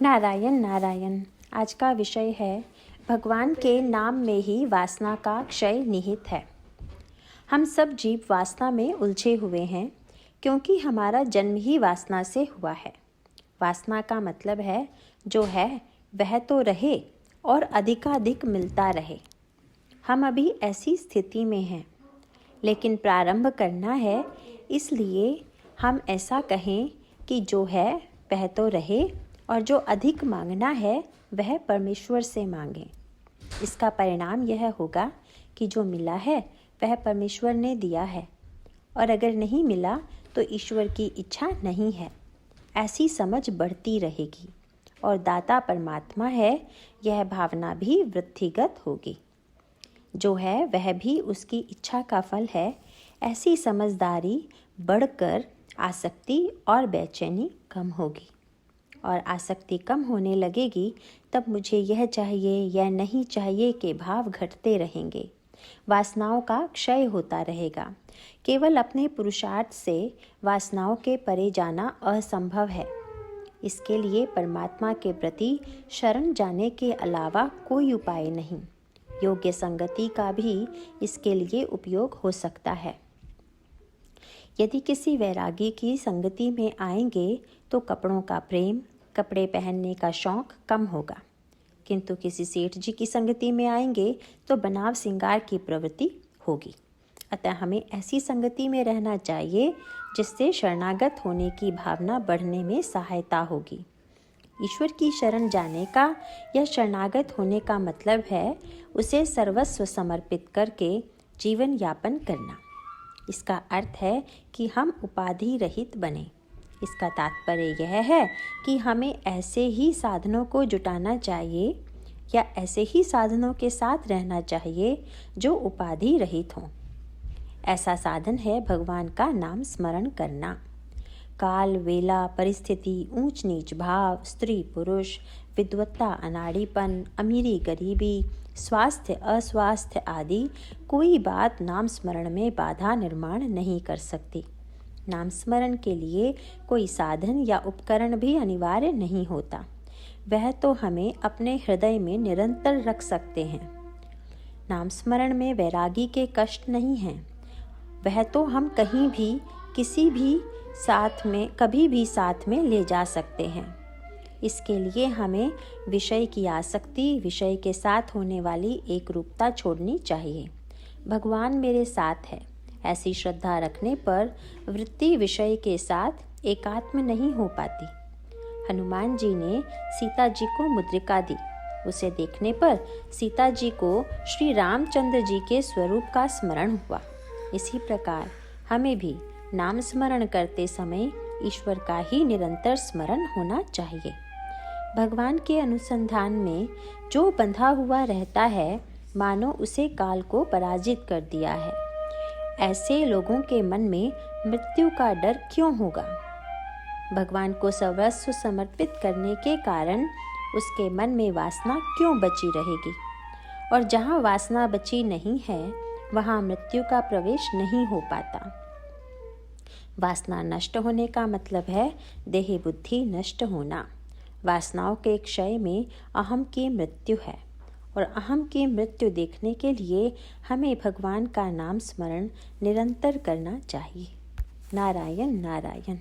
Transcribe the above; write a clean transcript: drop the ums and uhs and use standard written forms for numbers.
नारायण नारायण। आज का विषय है भगवान के नाम में ही वासना का क्षय निहित है। हम सब जीव वासना में उलझे हुए हैं क्योंकि हमारा जन्म ही वासना से हुआ है। वासना का मतलब है जो है वह तो रहे और अधिकाधिक मिलता रहे। हम अभी ऐसी स्थिति में हैं, लेकिन प्रारंभ करना है, इसलिए हम ऐसा कहें कि जो है वह तो रहे और जो अधिक मांगना है वह परमेश्वर से मांगें। इसका परिणाम यह होगा कि जो मिला है वह परमेश्वर ने दिया है और अगर नहीं मिला तो ईश्वर की इच्छा नहीं है। ऐसी समझ बढ़ती रहेगी और दाता परमात्मा है, यह भावना भी वृद्धिगत होगी। जो है वह भी उसकी इच्छा का फल है। ऐसी समझदारी बढ़कर आसक्ति और बेचैनी कम होगी और आसक्ति कम होने लगेगी तब मुझे यह चाहिए या नहीं चाहिए के भाव घटते रहेंगे। वासनाओं का क्षय होता रहेगा। केवल अपने पुरुषार्थ से वासनाओं के परे जाना असंभव है। इसके लिए परमात्मा के प्रति शरण जाने के अलावा कोई उपाय नहीं। योग्य संगति का भी इसके लिए उपयोग हो सकता है। यदि किसी वैरागी की संगति में आएंगे तो कपड़ों का प्रेम, कपड़े पहनने का शौक कम होगा, किंतु किसी सेठ जी की संगति में आएंगे तो बनाव श्रृंगार की प्रवृत्ति होगी। अतः हमें ऐसी संगति में रहना चाहिए जिससे शरणागत होने की भावना बढ़ने में सहायता होगी। ईश्वर की शरण जाने का या शरणागत होने का मतलब है उसे सर्वस्व समर्पित करके जीवन यापन करना। इसका अर्थ है कि हम उपाधि रहित बने। इसका तात्पर्य यह है कि हमें ऐसे ही साधनों को जुटाना चाहिए या ऐसे ही साधनों के साथ रहना चाहिए जो उपाधि रहित हों। ऐसा साधन है भगवान का नाम स्मरण करना। काल, वेला, परिस्थिति, ऊंच नीच भाव, स्त्री पुरुष, विद्वत्ता, अनाड़ीपन, अमीरी गरीबी, स्वास्थ्य अस्वास्थ्य आदि कोई बात नाम स्मरण में बाधा निर्माण नहीं कर सकती। नाम स्मरण के लिए कोई साधन या उपकरण भी अनिवार्य नहीं होता। वह तो हमें अपने हृदय में निरंतर रख सकते हैं। नाम स्मरण में वैरागी के कष्ट नहीं हैं। वह तो हम कहीं भी किसी भी साथ में कभी भी साथ में ले जा सकते हैं। इसके लिए हमें विषय की आसक्ति, विषय के साथ होने वाली एक रूपता छोड़नी चाहिए। भगवान मेरे साथ है, ऐसी श्रद्धा रखने पर वृत्ति विषय के साथ एकात्म नहीं हो पाती। हनुमान जी ने सीता जी को मुद्रिका दी। उसे देखने पर सीता जी को श्री रामचंद्र जी के स्वरूप का स्मरण हुआ। इसी प्रकार हमें भी नाम स्मरण करते समय ईश्वर का ही निरंतर स्मरण होना चाहिए। भगवान के अनुसंधान में जो बंधा हुआ रहता है मानो उसे काल को पराजित कर दिया है। ऐसे लोगों के मन में मृत्यु का डर क्यों होगा? भगवान को सर्वस्व समर्पित करने के कारण उसके मन में वासना क्यों बची रहेगी? और जहाँ वासना बची नहीं है वहाँ मृत्यु का प्रवेश नहीं हो पाता। वासना नष्ट होने का मतलब है देह बुद्धि नष्ट होना। वासनाओं के क्षय में अहम की मृत्यु है और अहम की मृत्यु देखने के लिए हमें भगवान का नाम स्मरण निरंतर करना चाहिए। नारायण नारायण।